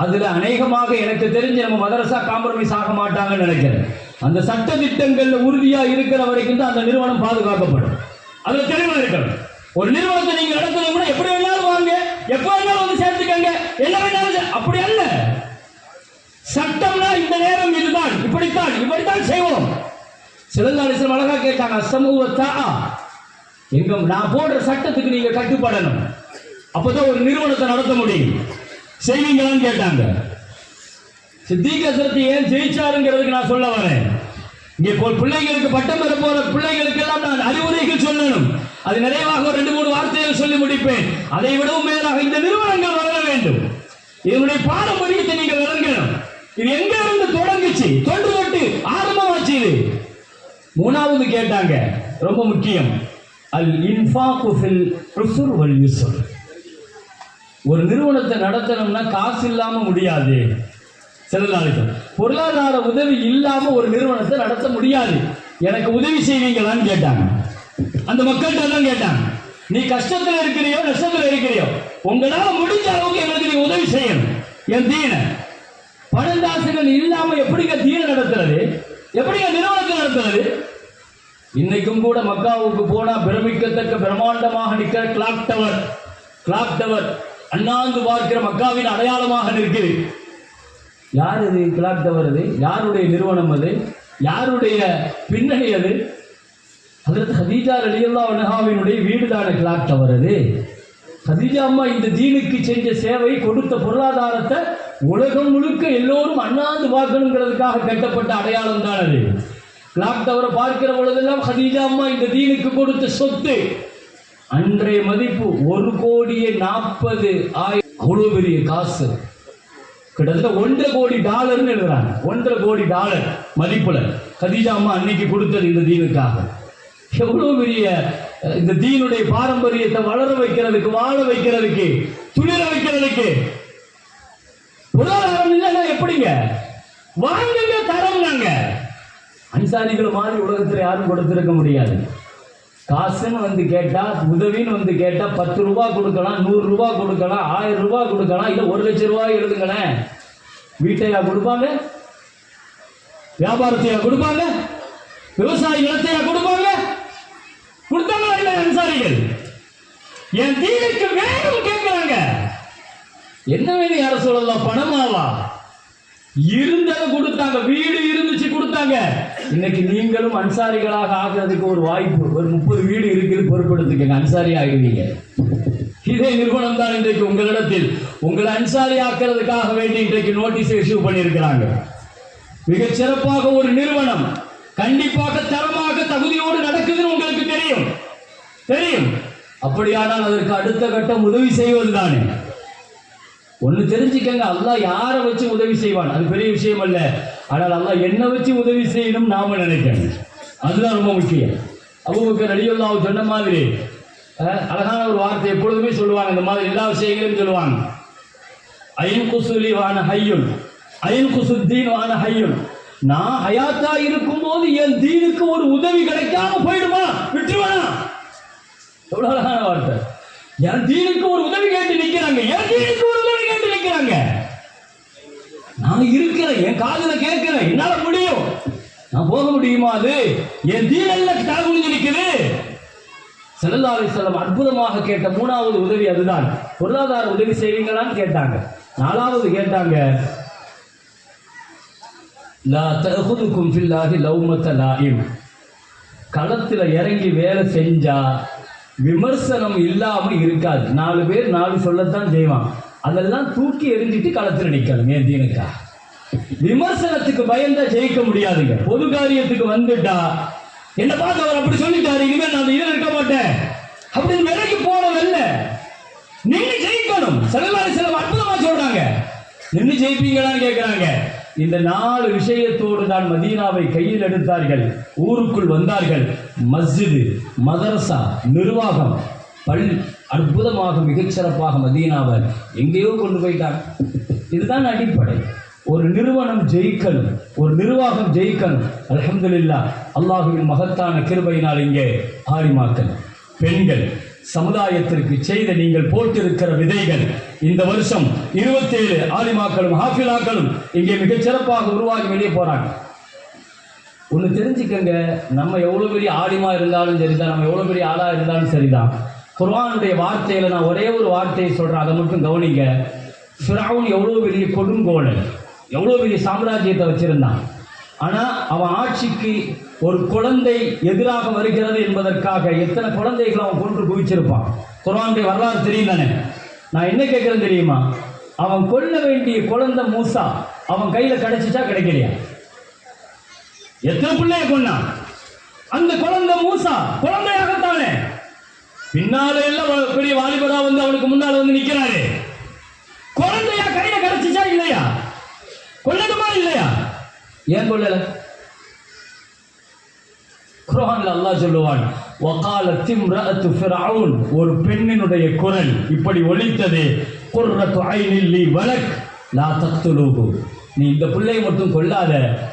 அதுல அநேகமாக எனக்கு தெரிஞ்சு நம்ம மதரசா காம்ப்ரமைஸ் ஆக மாட்டாங்கன்னு நினைக்கிறேன். அந்த சட்ட திட்டங்கள்ல உறுதியா இருக்கிற வரைக்கும் தான் அந்த நிறுவனம் பாதுகாக்கப்படும். அதுல தெளிவா இருக்கணும். ஒரு நிறுவனத்தை நீங்க நடத்தணும்னா எப்படி வேணாலும் வாங்க, எப்ப வேணாலும் வந்து சேர்த்துக்கங்க, என்ன வேணாலும், அப்படி அல்ல. சட்டம்னா இந்த நேரம் இதுதான், இப்படித்தான் செய்வோம். சிலந்தாலிசம் அழகா கேட்டாங்க, அஸ்ஸமுவத்தா, எங்க நான் போடுற சட்டத்துக்கு நீங்க கட்டுப்படணும், அப்பதான் ஒரு நிறுவனத்தை நடத்த முடியும், செய்வீங்களான்னு கேட்டாங்க. சித்திக் ஹஸ்ரத் ஏன் ஜெயிச்சாருங்கிறதுக்கு நான் சொல்ல வரேன். இங்கே பிள்ளைங்களுக்கு பட்டம் பெற போற பிள்ளைகளுக்கு எல்லாம் நான் அறிவுரைகள் சொல்லணும். அது நிறைவாக 2-3 வார்த்தைகள் சொல்லி முடிப்பேன். அதை விடவும் மேலாக இந்த நிறுவனங்கள் வளர வேண்டும். இதனுடைய பாரம்பரியத்தை நீங்க விளங்கணும். இது எங்க இருந்து தொடங்குச்சு, தொட்டு ஆரம்பமாச்சு. இது மூணாவது கேட்டாங்க, ரொம்ப முக்கியம், அல் இன்ஃபாகு ஃபில் உஸ்ர் வல் யுஸ்ர். ஒரு நிறுவனத்தை நடத்தணும்னா காசு இல்லாம முடியாது. சிலர் பொருளாதார உதவி இல்லாம ஒரு நிறுவனத்தை நடத்த முடியாது, எனக்கு உதவி செய்வீங்களான்னு கேட்டாங்க. அந்த மக்கள்கிட்ட தான் கேட்டாங்க, நீ கஷ்டத்துல இருக்கிறியோ நஷ்டத்துல இருக்கிறியோ, உங்களால முடிஞ்ச அளவுக்கு எங்களுக்கு நீ உதவி செய்யணும். என் தீன பணந்தாசுகள் இல்லாம எப்படிங்க தீன நடத்துறது, எப்படிங்க நிறுவனத்தை நடத்துறது? இன்னைக்கும் கூட மக்காவுக்கு போனா பிரமிக்கத்தக்க பிரம்மாண்டமாக நிற்கிற கிளாக் டவர் அண்ணாந்து பார்க்கிற மக்காவின் அடையாளமாக நிற்குது. யார் அது கிளாக் டவர்? அது யாருடைய நிறுவனம்? அது யாருடைய பின்னணி? அது ஹஜ்ரத் ஹதீஜா ரலியல்லாஹு அன்ஹாவினுடைய வீடு தானே கிளாக் டவர். அது ஹதீஜா அம்மா இந்த தீனுக்கு செஞ்ச சேவை, கொடுத்த பொருளாதாரத்தை உலகம் முழுக்க எல்லோரும் அண்ணாந்து பார்க்கணுங்கிறதுக்காக கட்டப்பட்ட அடையாளம் தான் அது. கிளாக் டவரை பார்க்கிற பொழுதெல்லாம் ஹதீஜா அம்மா இந்த தீனுக்கு கொடுத்த சொத்து அன்றைய மதிப்பு 1,40,00,000. அவ்வளவு பெரிய காசு, கிட்டத்தட்ட $1.5 கோடி எழுதுறாங்க. $1.5 கோடி மதிப்புல கதீஜா அம்மா அன்னைக்கு கொடுத்தது இந்த தீனுக்காக. எவ்வளவு பெரிய இந்த தீனுடைய பாரம்பரியத்தை வளர வைக்கிறதுக்கு, வாழ வைக்கிறதுக்கு, துளிர வைக்கிறதுக்கு. பொருளாதாரம் இல்லைன்னா எப்படிங்க? வாங்குங்க, தரம். நாங்க அன்சாரிகள் மாதிரி உலகத்தில் யாரும் கொடுத்திருக்க முடியாது. காசுன்னு வந்து கேட்டா, உதவின்னு வந்து கேட்டா 10 ரூபாய் கொடுக்கலாம், 100 ரூபாய் கொடுக்கலாம், 1000 ரூபாய் கொடுக்கலாம், இல்ல 1 லட்சம் ரூபாய் எழுதுங்களேன். வீட்டையா கொடுப்பாங்க? வியாபாரத்தையா கொடுப்பாங்க? விவசாய நிலத்தையா கொடுப்பாங்க? கொடுத்தாங்களா இல்ல? அன்சாரிகள் என் தீனுக்கு வேணும் கேட்கிறாங்க. என்ன வேணும் யார சொல்லலாம்? பணமாவா? இருந்ததை கொடுத்தாங்க, வீடு இருந்துச்சு கொடுத்தாங்க. இன்னைக்கு நீங்களும் அன்சாரிகளாக ஆகிறதுக்கு ஒரு வாய்ப்பு, ஒரு 30 வீடு இருக்குது, பொறுப்படுத்துக்கங்க, அன்சாரி ஆகுவீங்க. இதே நிறுவனம் தான் இன்றைக்கு உங்களிடத்தில் உங்களை அன்சாரி ஆக்கிறதுக்காக வேண்டி இன்றைக்கு நோட்டீஸ் இஷ்யூ பண்ணியிருக்கிறாங்க. மிகச் சிறப்பாக ஒரு நிறுவனம் கண்டிப்பாக தரமாக தகுதியோடு நடக்குதுன்னு உங்களுக்கு தெரியும். அப்படியானால் அதற்கு அடுத்த கட்டம் உதவி செய்வது தானே. ஒன்னு தெரிஞ்சுக்கங்க, அல்லாஹ் யாரை வச்சு உதவி செய்வான் அது பெரிய விஷயம் அல்ல. ஆனால் அல்லாஹ் என்ன வச்சு உதவி செய்யணும் நாம நினைக்கணும், அதுதான் ரொம்ப முக்கியம். அபூபக்கர் ரலியல்லாஹு அன்ஹு சொன்ன மாதிரி அழகான ஒரு வார்த்தை எப்பொழுதுமே சொல்லுவாங்க, இந்த மாதிரி எல்லா விஷயங்களையும் சொல்லுவாங்க. ஐன் குசுலி வான ஹய்யுன், ஐன் குசுத்தீன் வான ஹய்யுன். நான் ஹயாத்தா இருக்கும் போது என் தீனுக்கு ஒரு உதவி கிடைக்காம போயிடுமா, விட்டுருவானா? எவ்வளவு அழகான வார்த்தை. என் தீனுக்கு ஒரு உதவி கேட்டு நிக்கிறாங்க, என் தீனுக்கு ஒரு உதவி கேட்டு நிக்கிறாங்க. நான் இருக்கிறேன், என் காதுல கேட்கிறேன், என்னால முடியும், நான் போக முடியுமா? அது என் தீனல்ல தலை குனிஞ்சு நிக்குது. ஸல்லல்லாஹு அலைஹி வஸல்லம் அற்புதமாக கேட்ட 3வது உதவி அதுதான். பொருளாதார உதவி செய்வீங்களான்னு கேட்டாங்க. 4வது கேட்டாங்க, லா தஅகுதுகும் ஃபில்லாஹி லௌமத லாயிம். களத்துல இறங்கி வேலை செஞ்சா விமர்சனம் இல்லாம இருக்காது. 4 பேர் 4 சொல்லத்தான் செய்வான், அதெல்லாம் தூக்கி எரிஞ்சிட்டு களத்தில் நிக்கணும். என் தீனுக்கா விமர்சனத்துக்கு பயந்தா ஜெயிக்க முடியாதுங்க. பொது காரியத்துக்கு வந்துட்டா என்ன பார்த்து அவர் அப்படி சொல்லிட்டாரு, இனிமேல் நான் இதில் இருக்க மாட்டேன், அப்படின்னு விலைக்கு போனதல்ல, நின்று ஜெயிக்கணும். சில அற்புதமா சொல்றாங்க, நின்று ஜெயிப்பீங்களான்னு கேட்கிறாங்க. இந்த 4 விஷயத்தோடு தான் மதீனாவை கையில் எடுத்தார்கள். ஊருக்குள் வந்தார்கள். மஸ்ஜிது, மதரசா, நிர்வாகம், பள்ளி அற்புதமாக மிகச்சிறப்பாக மதீனாவை எங்கேயோ கொண்டு போயிட்டாங்க. இதுதான் அடிப்படை. ஒரு நிறுவனம் ஜெயிக்கணும், ஒரு நிர்வாகம் ஜெயிக்கணும். அல்ஹம்துலில்லாஹ், அல்லாஹ்வின் மகத்தான கிருபையினால் இங்கே ஆலிமாக்கள், பெண்கள், சமுதாயத்திற்கு செய்த நீங்கள் போட்டிருக்கிற விதைகள் இந்த வருஷம் 27 ஆலிமாக்களும் ஹாஃபிலாக்களும் இங்கே மிகச் சிறப்பாக உருவாகி வெளியே போறாங்க. ஒன்று தெரிஞ்சுக்கங்க, நம்ம எவ்வளோ பெரிய ஆலிமா இருந்தாலும் சரிதான், நம்ம எவ்வளோ பெரிய ஆளா இருந்தாலும் சரிதான், குர்ஆனுடைய வார்த்தையில நான் ஒரே ஒரு வார்த்தையை சொல்றேன், அதை மட்டும் கவனிங்க. ஃபிரௌன் எவ்வளோ பெரிய கொடுங்கோலன், எவ்வளோ பெரிய சாம்ராஜ்யத்தை வச்சிருந்தான். ஆனா அவன் ஆட்சிக்கு ஒரு குழந்தை எதிராக வருகிறது என்பதற்காக எத்தனை குழந்தைகளை அவன் கொன்று குவிச்சிருப்பான். குர்ஆனுடைய வரலாறு தெரியும் தானே. நான் என்ன கேட்கிறேன் தெரியுமா, அவன் கொல்ல வேண்டிய குழந்தை மூசா அவன் கையில கிடைச்சிச்சா கிடைக்கலையா? எத்தனை பிள்ளைய கொன்னான் அந்த குழந்தை மூசா? குழந்தையாகத்தானே. பின்னால எல்லாம் பெரிய வாலிபரா வந்து அவனுக்கு முன்னால வந்து நிக்கிறாரு. குழந்தையா கையில கிடைச்சிச்சா இல்லையா? கொல்லணுமா இல்லையா? ஏன் கொல்லல? குர்ஆன்ல அல்லாஹ் சொல்லுவான், வகாலத் இம்ரஅத்து ஃபிரௌன், ஒரு பெண்ணினுடைய குரல் இப்படி ஒலித்தது, குர்ரத்து ஐனில் லி வலக் லா தக்துலூஹு, நீ இந்த பிள்ளையை மட்டும் கொல்லாத,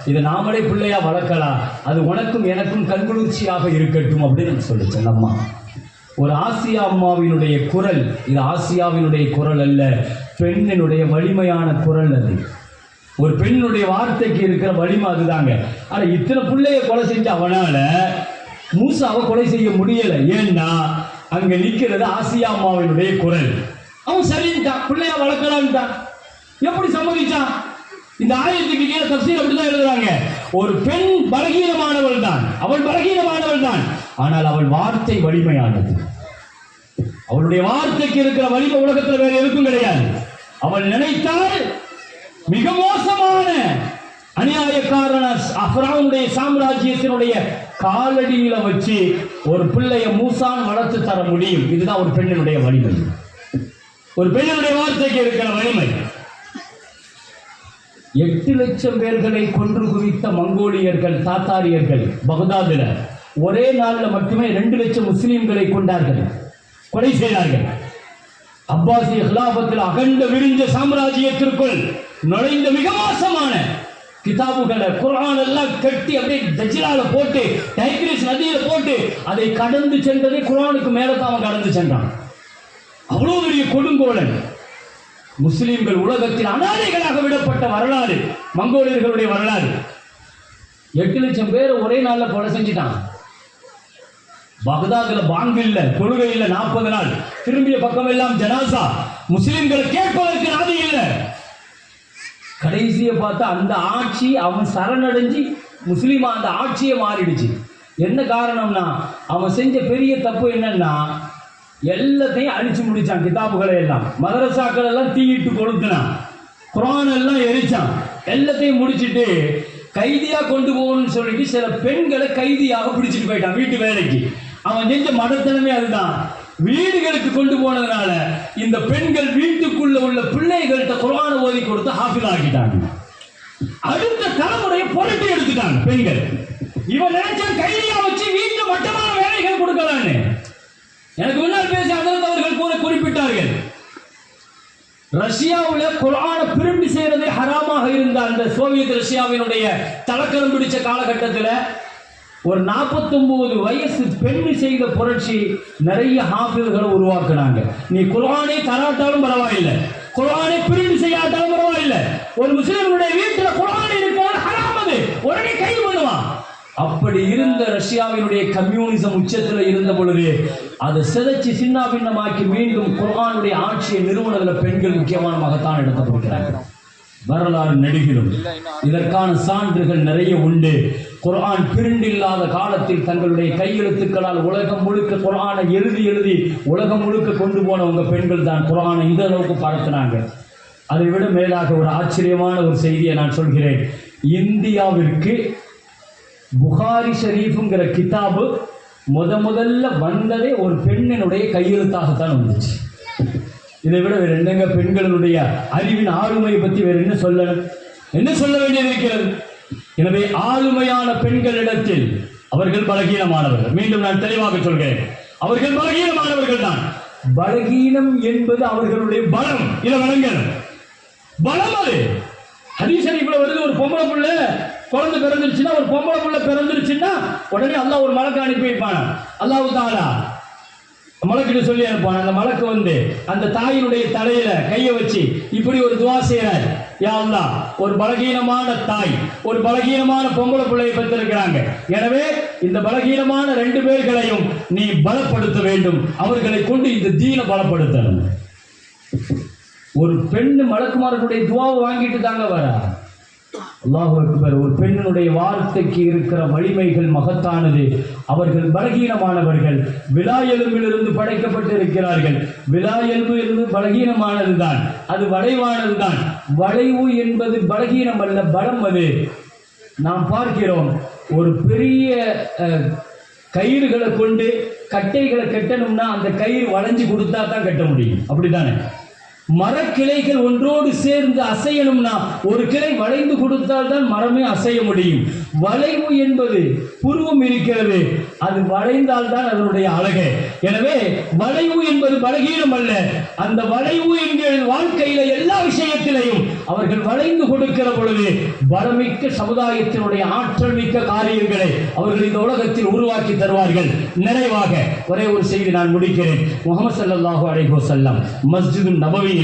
இதை நாமளே பிள்ளையா வளர்க்கலாம், அது உனக்கும் எனக்கும் கண்குளிர்ச்சியாக இருக்கட்டும் அப்படின்னு சொல்லிச்சேன் அம்மா. ஒரு ஆசியா அம்மாவினுடைய குரல், இது ஆசியாவினுடைய குரல் அல்ல, பெண்ணினுடைய வலிமையான குரல் அது. ஒரு பெண்ணுடைய வார்த்தைக்கு இருக்கிற வலிமை அதுதாங்க. ஆனா இத்தனை பிள்ளைய கொலை செஞ்ச அவனால மூசாவை கொலை செய்ய முடியல. ஏன்னா அங்க நிக்கிறது ஆசியா அம்மாவினுடைய குரல். அவன் சரின்ட்டான், பிள்ளையா வளர்க்கலான்ட்டான். எப்படி சம்மதிச்சான்? இந்த ஆயத்துக்கு கீழே தஃசீர் அப்படிதான் எழுதுறாங்க, ஒரு பெண் பலகீனமானவள் தான், அவள் பலகீனமானவள் தான், ஆனால் அவள் வார்த்தை வலிமையானது. அவளுடைய வார்த்தைக்கு இருக்கிற வலிமை உலகத்தில் வேற எதுக்கும் கிடையாது. அவள் நினைத்தால் மிக மோசமான அநியாயக்காரன ஃபிரௌனுடைய சாம்ராஜ்யத்தினுடைய காலடியில வச்சு ஒரு பிள்ளைய மூசான் வளர்த்து தர முடியும். இதுதான் ஒரு பெண்ணினுடைய வலிமை, ஒரு பெண்ணினுடைய வார்த்தைக்கு இருக்கிற வலிமை. 8 லட்சம் பேர்களை கொன்று குவித்த மங்கோலியர்கள், தாத்தாரியர்கள் பகதாதுல ஒரே நாள்ல மட்டுமே 2 லட்சம் முஸ்லிம்களை கொண்டார்கள், கொலை செய்தார்கள். அப்பாசிய ஹிலாபத்தில் அகண்ட விரிஞ்ச சாம்ராஜ்யத்திற்குள் நுழைந்த மிக மோசமான கிதாபுகளை குர்ஆன் எல்லாம் கட்டி அப்படியே தஜ்லால போட்டு டைக்ரிஸ் நதியில போட்டு அதை கடந்து சென்றதை குர்ஆனுக்கு மேல தான் அவன் கடந்து சென்றான். அவ்வளவு பெரிய கொடுங்கோலன். முஸ்லிம்கள் உலகத்தில் அனாதைகளாக விடப்பட்ட வரலாறு மங்கோலியர்களுடைய வரலாறு. 8 லட்சம் பேர் ஒரே நாள்ல கொலை செஞ்சுட்டான். பகதாதுல பாங்கு இல்ல, தொழுகை இல்ல, 40 நாள் திரும்பிய பக்கம் எல்லாம் ஜனாசா, முஸ்லிம்களை கேட்பதற்கு நாதி இல்லை. கடைசியை பார்த்தா அந்த ஆட்சி அவன் சரணடைஞ்சு முஸ்லீமா அந்த ஆட்சியை மாறிடுச்சு. என்ன காரணம்னா அவன் செஞ்ச பெரிய தப்பு என்னன்னா எல்லாத்தையும் அழிச்சு முடிச்சான். கிதாபுகளை எல்லாம், மதரசாக்கள் எல்லாம் தீயிட்டு கொளுத்தினான், குர்ஆன் எல்லாம் எரிச்சான், எல்லாத்தையும் முடிச்சுட்டு கைதியா கொண்டு போகணும்னு சொல்லிட்டு சில பெண்களை கைதியாக பிடிச்சிட்டு போயிட்டான் வீட்டு வேலைக்கு. அவன் செஞ்ச மடத்தனமே அதுதான். வீடுகளுக்கு கொண்டு போனதுனால இந்த பெண்கள் வீட்டுக்குள்ள உள்ள பிள்ளைகள்கிட்ட குர்ஆனை ஓதி கொடுத்து ஹாஃபில் ஆக்கிட்டாங்க. அடுத்த தலைமுறையை புரட்டி எடுத்துட்டாங்க பெண்கள். இவன் நினைச்ச கைதியா வச்சு வீட்டு மட்டமான வேலைகள் கொடுக்கலான்னு எனக்கு முன்னால் பேசி அதற்கு அவர்கள் குறிப்பிட்டார்கள். ரஷ்யாவில் குர்ஆனை பிரிண்ட் செய்யறதே ஹராமாக இருந்த அந்த சோவியத் ரஷ்யாவினுடைய தலக்கலம் பிடிச்ச காலகட்டத்தில் ஒரு 49 வயசு பெண்ணு செய்த புரட்சி நிறைய ஹாஃபில்களை உருவாக்குனாங்க. நீ குர்ஆனை தராட்டாலும் பரவாயில்லை, குர்ஆனை பிரிண்ட் செய்யாட்டாலும் பரவாயில்லை, ஒரு முஸ்லிம்களுடைய வீட்டில் குர்ஆன் இருக்கிறது ஹராம், அது உடனே கைது பண்ணுவான். அப்படி இருந்த ரஷ்யாவினுடைய கம்யூனிசம் உச்சத்தில் இருந்த பொழுது அதை சிதைச்சு சின்ன பின்னமாக்கி மீண்டும் குர்ஆனுடைய ஆட்சியை நிறுவனத்தில் பெண்கள் முக்கியமான மகத்தான் எடுத்து கொடுக்கிறாங்க. வரலாறு நெடுகிலும் இதற்கான சான்றுகள் நிறைய உண்டு. குர்ஆன் பிரிண்ட் இல்லாத காலத்தில் தங்களுடைய கையெழுத்துக்களால் உலகம் முழுக்க குர்ஆனை எழுதி உலகம் முழுக்க கொண்டு போனவங்க பெண்கள் தான். குர்ஆனை இந்த அளவுக்கு பரத்தினாங்க. அதை விட மேலாக ஒரு ஆச்சரியமான ஒரு செய்தியை நான் சொல்கிறேன். இந்தியாவிற்கு புகாரி ஷரீஃப்ங்கிற கிதாபு முதல்ல வந்ததே ஒரு பெண்ணினுடைய கையெழுத்தாகத்தான் வந்துச்சு. இதை விட வேறு என்னங்க பெண்களுடைய அறிவின் ஆளுமையை பற்றி வேறு என்ன சொல்லணும், என்ன சொல்ல வேண்டியது இருக்கிறது? எனவே ஆளுமையான பெண்களிடத்தில் அவர்கள் பலகீனமானவர்கள். மீண்டும் நான் தெளிவாக சொல்கிறேன், அவர்கள் பலகீனமானவர்கள் தான். பலகீனம் என்பது அவர்களுடைய பலம். இதை வழங்கணும், பலம் அது. ஹதீஸ் ஷரீஃப்ல வருது, ஒரு பொம்பளை புள்ள குழந்தை பிறந்துருச்சுன்னா, ஒரு பொம்பளை புள்ள பிறந்துருச்சுன்னா உடனே அல்லாஹ் ஒரு மலக்கு அனுப்பி வைப்பான். அல்லாஹ் தஆலா மலக்கிட்ட சொல்லி அனுப்பான். அந்த மலக்கு வந்து அந்த தாயினுடைய தலையில கையை வச்சு இப்படி ஒரு துவா செய்யறார், யா அல்லாஹ், ஒரு பலகீனமான தாய் ஒரு பலகீனமான பொம்பளை பிள்ளையை பெற்றிருக்கிறாங்க. எனவே இந்த பலகீனமான 2 பேர்களையும் நீ பலப்படுத்த வேண்டும், அவர்களை கொண்டு இந்த தீனை பலப்படுத்தணும். ஒரு பெண் மலக்குமார்களுடைய துவாவை வாங்கிட்டு தாங்க வரா. அல்லாஹ் அக்பர். ஒரு பெண்ணுடைய வார்த்தைக்கு இருக்கிற வலிமைகள் மகத்தானது. அவர்கள் பலகீனமானவர்கள். விலா எலும்பிலிருந்து படைக்கப்பட்டு இருக்கிறார்கள். விலா எலும்பு என்பது பலகீனமானதுதான், அது வளைவானதுதான். வளைவு என்பது பலகீனம் அல்ல, பலம் அது. நாம் பார்க்கிறோம், ஒரு பெரிய கயிறுகளை கொண்டு கட்டைகளை கட்டணும்னா அந்த கயிறு வளைஞ்சு கொடுத்தா தான் கட்ட முடியும், அப்படித்தானே? மரக்கிளைகள் ஒன்றோடு சேர்ந்து அசையணும்னா ஒரு கிளை வளைந்து கொடுத்தால் தான் மரமே அசைய முடியும். வளைவு என்பது புருவம் இருக்கிறது, அது வளைந்தால் தான் அதனுடைய அழகு. எனவே வளைவு என்பது பலகீனம் அல்ல. அந்த வளைவு என்கிற வாழ்க்கையில எல்லா விஷயத்திலையும் அவர்கள் வளைந்து கொடுக்கிற பொழுது பலமிக்க சமுதாயத்தினுடைய ஆற்றல் மிக்க காரியங்களை அவர்கள் இந்த உலகத்தில் உருவாக்கி தருவார்கள். நிறைவாக ஒரே ஒரு செய்தி நான் முடிக்கிறேன். முஹம்மது ஸல்லல்லாஹு அலைஹி வஸல்லம் மஸ்ஜிது நபவியில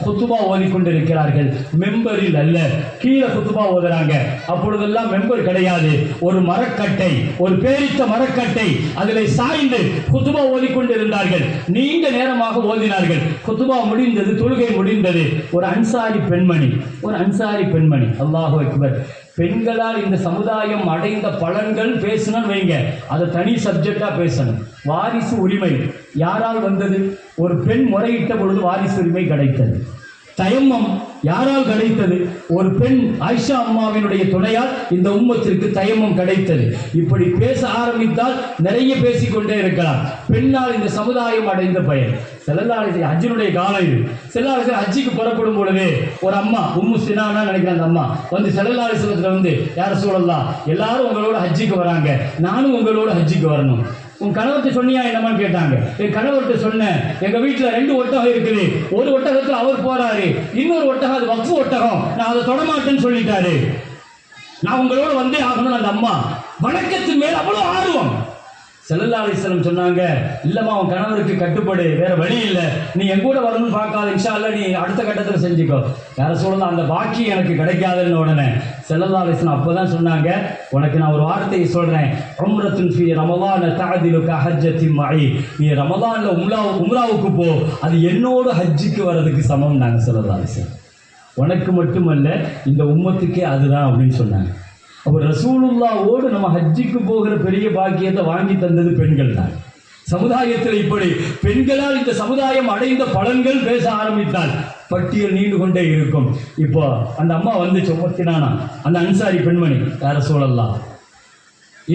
குத்துபா ஓதிக்கொண்டிருக்கிறார்கள். மெம்பரில் அல்ல, கீழே குத்துபா ஓதுறாங்க. அப்பொழுதெல்லாம் மெம்பர் கிடையாது, ஒரு மரக்கட்டை, ஒரு பேரித்த மரக்கட்டை, அதிலே சாய்ந்து குத்துபா ஓதிக்கொண்டிருந்தார்கள். நீண்ட நேரமாக ஓதினார்கள். குத்துபா முடிந்தது, தொழுகை முடிந்தது. ஒரு அன்சாரி பெண்மணி, அல்லாஹு அக்பர். பெண்களால் இந்த சமுதாயம் அடைந்த பலன்கள் பேசணும் வைங்க, அதை தனி சப்ஜெக்டா பேசணும். வாரிசு உரிமை யாரால் வந்தது? ஒரு பெண் முறையிட்ட பொழுது வாரிசு உரிமை கிடைத்தது. தயம்மம் யாரால் கிடைத்தது? ஒரு பெண் ஆயிஷா அம்மாவினுடைய துணையால் இந்த உம்மத்திற்கு தயம்மம் கிடைத்தது. இப்படி பேச ஆரம்பித்தால் நிறைய பேசிக்கொண்டே இருக்கலாம். பெண்ணால் இந்த சமுதாயம் அடைந்த பயன். செல்லல்லாஹு ஹஜ்ஜினுடைய காலம் இது. செல்லல்லாஹு ஹஜ்ஜிக்கு புறப்படும் பொழுது ஒரு அம்மா, உம்மு சினானா நினைக்கிற அந்த அம்மா வந்து செல்லல்லாஹு அலைஹி வஸல்லம் வந்து, யா ரசூலல்லாஹ், எல்லாரும் உங்களோட ஹஜ்ஜிக்கு வராங்க, நானும் உங்களோட ஹஜ்ஜிக்கு வரணும். உன் கணவர்கிட்ட சொன்னியா என்னமான்னு கேட்டாங்க. என் கணவர்கிட்ட சொன்னேன், எங்க வீட்டுல 2 ஒட்டகம் இருக்குது, ஒரு ஒட்டகத்துல அவர் போறாரு, இன்னொரு ஒட்டகம் அது வக்ஃப் ஒட்டகம், நான் அதை தொடமாட்டேன்னு சொல்லிட்டாரு, நான் உங்களோட வந்தே ஆகணும். அந்த அம்மா வணக்கத்தின் மேல் அவ்வளவு ஆர்வம். ஸல்லல்லாஹு அலைஹி வஸல்லம் சொன்னாங்க, இல்லம்மா, உன் கணவருக்கு கட்டுப்படு, வேற வழி இல்லை, நீ என் கூட வரணும்னு பார்க்காத, இன்ஷா அல்லாஹ் நீ அடுத்த கட்டத்தில் செஞ்சுக்கோ. யார சொல்லலாம், அந்த பாக்கி எனக்கு கிடைக்காதுன்னு உடனே ஸல்லல்லாஹு அலைஹி வஸல்லம் அப்பதான் சொன்னாங்க, உனக்கு நான் ஒரு வார்த்தையை சொல்றேன், உம்ரத்துன் ஃபீ ரமலான் தஅதிலு கஹஜ்ஜத்தின் மஇ, நீ ரமலான்ல உம்ராவுக்கு போ, அது என்னோட ஹஜ்ஜுக்கு வர்றதுக்கு சமம். நாங்கள் ஸல்லல்லாஹு அலைஹி வஸல்லம் உனக்கு மட்டுமல்ல இந்த உம்மத்துக்கே அதுதான் அப்படின்னு சொன்னாங்க. அப்போ ரசூலுல்லாவோடு நம்ம ஹஜ்ஜிக்கு போகிற பெரிய பாக்கியத்தை வாங்கி தந்தது பெண்கள் தான். சமுதாயத்தில் இப்படி பெண்களால் இந்த சமுதாயம் அடைந்த பலன்கள் பேச ஆரம்பித்தால் பட்டியல் நீண்டு கொண்டே இருக்கும். இப்போ அந்த அம்மா வந்து சொத்தினானா, அந்த அன்சாரி பெண்மணி, யா ரசூலல்லாஹ்,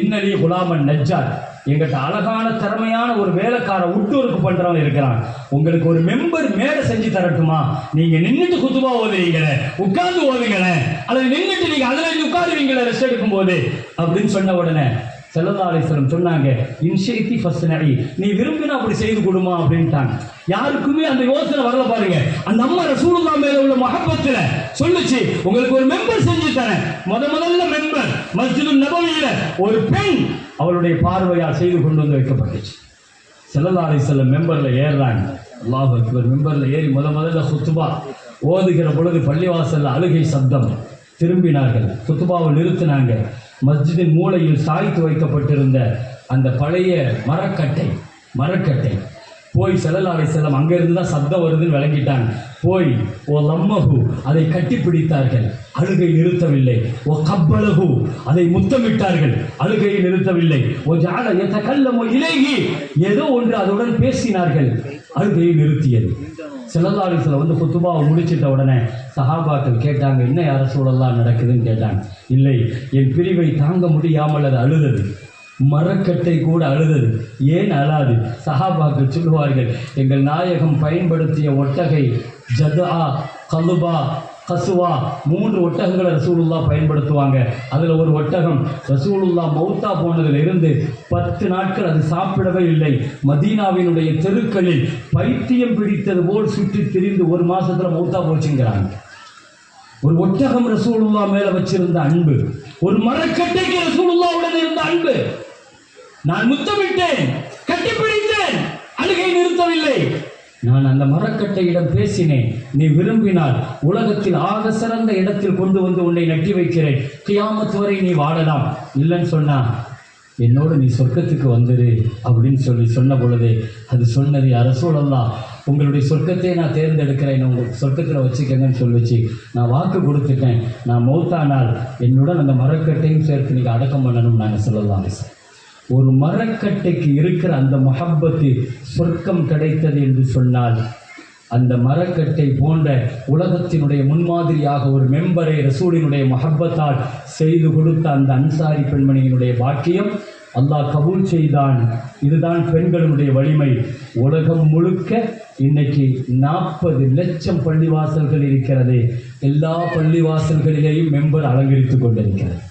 இன்னலி குலாமன் நஜ்ஜார், எங்கிட்ட அழகான திறமையான ஒரு வேலைக்கார உட்டூருக்கு பண்றவன் இருக்கிறான், உங்களுக்கு ஒரு மெம்பர் மேடை செஞ்சு தரட்டுமா? நீங்க நின்றுட்டு குத்துபா ஓதுவீங்களே, உட்கார்ந்து ஓதுங்களேன், அல்லது நின்றுட்டு நீங்க அதுல உட்காருவீங்களே ரெஸ்ட் எடுக்கும் போது அப்படின்னு சொன்ன உடனே ஸல்லல்லாஹு அலைஹி வஸல்லம் சொன்னாங்க, இன்ஷைத்தி ஃபஸ்னஇ, நீ விரும்பினா அப்படி செய்து கொடுமா அப்படின்ட்டாங்க. யாருக்குமே அந்த யோசனை வரல பாருங்க. அந்த அம்மா ரசூலுல்லாஹ் மேல உள்ள மஹப்பத்துல சொல்லுச்சு, உங்களுக்கு ஒரு மெம்பர் செஞ்சு தரேன். முதல்ல மெம்பர் மஸ்ஜிது நபவியில ஒரு பெண் அவளுடைய பார்வையால் செய்து கொண்டு வந்து வைக்கப்பட்டுச்சு. ஸல்லல்லாஹு அலைஹி வஸல்லம் மெம்பர்ல ஏறுறாங்க. அல்லாஹ் அக்பர். மெம்பர்ல ஏறி முதல்ல குத்துபா ஓதுகிற பொழுது பள்ளிவாசல்ல அழுகை சப்தம். திரும்பினார்கள், குத்துபாவை நிறுத்தினாங்க. மஸ்ஜிதின் மூலையில் சாய்த்து வைக்கப்பட்டிருந்த அந்த பழைய மரக்கட்டை போய் ஸல்லல்லாஹு அலைஹி வஸல்லம் அங்கிருந்து தான் சப்தம் வருதுன்னு விளங்கிட்டாங்க. போய் ஓ லம்மஹு, அதை கட்டி பிடித்தார்கள், அழுகை நிறுத்தவில்லை. ஓ கப்பலஹு, அதை முத்தமிட்டார்கள், அழுகையை நிறுத்தவில்லை. ஓ ஜஅல யதகல்லமு இலைஹி, ஏதோ ஒன்று அதுடன் பேசினார்கள், அழுகையை நிறுத்தியது. ஸல்லல்லாஹு அலைஹி வஸல்லம் வந்து குத்துபாவை முடிச்சிட்ட உடனே சஹாபாக்கள் கேட்டாங்க, என்ன யா ரசூலல்லாஹ் நடக்குதுன்னு கேட்டாங்க. இல்லை, என் பிரிவை தாங்க முடியாமல் அது அழுதது. மரக்கட்டை கூட அழுதது. ஏன் அழாது? சஹாபாக்கள் சொல்லுவார்கள், எங்கள் நாயகம் பயன்படுத்திய ஒட்டகை ஜதா, கலுபா, கசுவா 3 ஒட்டகங்களை ரசூலுல்லா பயன்படுத்துவாங்க. அதில் ஒரு ஒட்டகம் ரசூலுல்லா மௌத்தா போனதில் இருந்து 10 நாட்கள் அது சாப்பிடவே இல்லை. மதீனாவினுடைய தெருக்களில் பைத்தியம் பிடித்தது போல் சுற்றி திரிந்து 1 மாசத்துல மௌத்தா போச்சுங்கிறாங்க. ஒரு ஒட்டகம் ரசூலுல்லா மேல வச்சிருந்த அன்பு, ஒரு மரக்கட்டைக்கு ரசூலுல்லாவுடன் இருந்த அன்பு. நான் முத்தமிட்டேன், கட்டிப்பிடித்தேன், அழுகை நிறுத்தவில்லை. நான் அந்த மரக்கட்டையிடம் பேசினேன், நீ விரும்பினால் உலகத்தில் ஆக சிறந்த இடத்தில் கொண்டு வந்து உன்னை நட்டி வைக்கிறேன், கியாமத் வரை நீ வாழலாம். இல்லைன்னு சொன்னா என்னோடு நீ சொர்க்கத்துக்கு வந்துரு அப்படின்னு சொன்ன பொழுது அது சொன்னது, யா ரசூலல்லாஹ், உங்களுடைய சொர்க்கத்தை நான் தேர்ந்தெடுக்கிறேன், உங்கள் சொர்க்கத்தில் வச்சுக்கங்கன்னு சொல்லிச்சு. நான் வாக்கு கொடுத்துட்டேன், நான் மௌத்தானால் என்னுடன் அந்த மரக்கட்டையும் சேர்த்து நீங்கள் அடக்கம் பண்ணணும் நாங்கள் சொல்லலாம். ஒரு மரக்கட்டைக்கு இருக்கிற அந்த மஹப்பத்து சொர்க்கம் கிடைத்தது என்று சொன்னால், அந்த மரக்கட்டை போன்ற உலகத்தினுடைய முன்மாதிரியாக ஒரு மெம்பரை ரசூலினுடைய மஹப்பத்தால் செய்து கொடுத்த அந்த அன்சாரி பெண்மணியினுடைய பாக்கியம் அல்லாஹ் கபூல் செய்தான். இதுதான் பெண்களுடைய வலிமை. உலகம் முழுக்க இன்னைக்கு 40 லட்சம் பள்ளிவாசல்கள் இருக்கிறது. எல்லா பள்ளிவாசல்களிலேயும் மெம்பர் அலங்கரித்துக் கொண்டிருக்கிறது.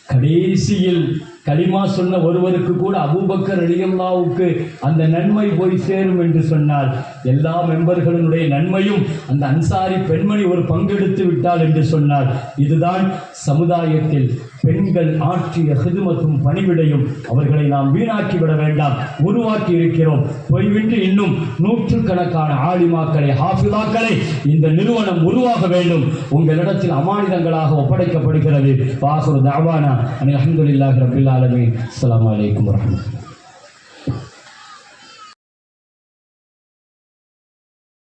கடைசியில் கலிமா சொன்ன ஒருவருக்கு கூட அபூபக்கர் ரலியல்லாஹுவுக்கு அந்த நன்மை போய் சேரும் என்று சொன்னால், எல்லா மெம்பர்களுடைய நன்மையும் அந்த அன்சாரி பெண்மணி ஒரு பங்கெடுத்து விட்டாள் என்று சொன்னால், இதுதான் சமுதாயத்தில் பெண்கள் ஆற்றிய ஹிதுமத்தும் பணிவிடையும். அவர்களை நாம் வீணாக்கி விட வேண்டாம், உருவாக்கி இருக்கிறோம். பொய்வின்றி இன்னும் 100கணக்கான ஆலிமாக்களை, ஹாஃபிலாக்களை இந்த நிறுவனம் உருவாக வேண்டும். உங்களிடத்தில் அமானிதங்களாக ஒப்படைக்கப்படுகிறது. வாஹிரு தஅவானா அல்ஹம்துலில்லாஹி ரப்பில் ஆலமீன். அஸ்ஸலாமு அலைக்கும் வரஹ்மத்துல்லாஹி.